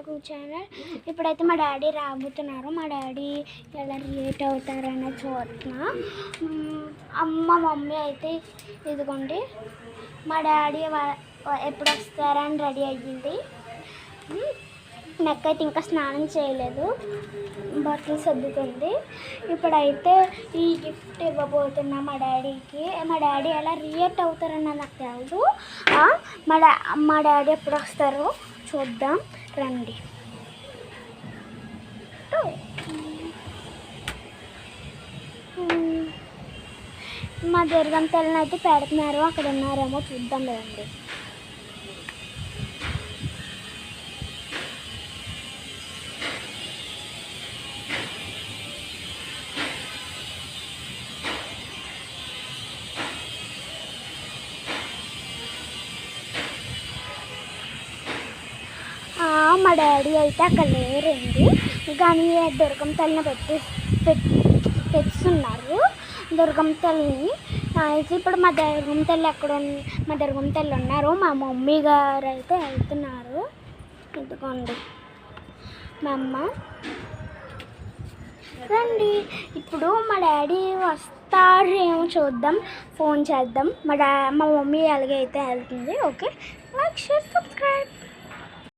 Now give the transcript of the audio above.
To channel. ఇప్పుడైతే మా daddy రాబోతున్నారు. మా డాడీ ఎలా రియేట్ అవుతారని చూస్తున్నా. మా మమ్మీ అయితే ఇదిగోండి మా డాడీ ఎప్పుడు వస్తారని రెడీ అయ్యింది. నాకైతే ఇంకా స్నానం చేయలేదు, బట్టలు సర్దుకుంది. ఇప్పుడైతే ఈ గిఫ్ట్ ఇవ్వబోతున్నా మా డాడీకి. మా డాడీ ఎలా రియాక్ట్ అవుతారని నాకు తెలియదు. మా డాడీ ఎప్పుడు వస్తారో చూద్దాం రండి. మా దుర్గం తల్లిని అయితే పెడుతున్నారు, అక్కడ ఉన్నారేమో చూద్దాం రండి. మా డాడీ అయితే అక్కడ లేరండి, కానీ దుర్గం తల్లిని తెస్తున్నారు. దుర్గం తల్లిని అయితే ఇప్పుడు మా దుర్గం తల్లి మా దుర్గం తల్లి ఉన్నారు. మా మమ్మీ గారు అయితే వెళ్తున్నారు. ఇదిగోండి మా అమ్మ. రండి ఇప్పుడు మా డాడీ వస్తారేమో చూద్దాం, ఫోన్ చేద్దాం. మా మమ్మీ అలాగే అయితే వెళ్తుంది. Okay, like share subscribe.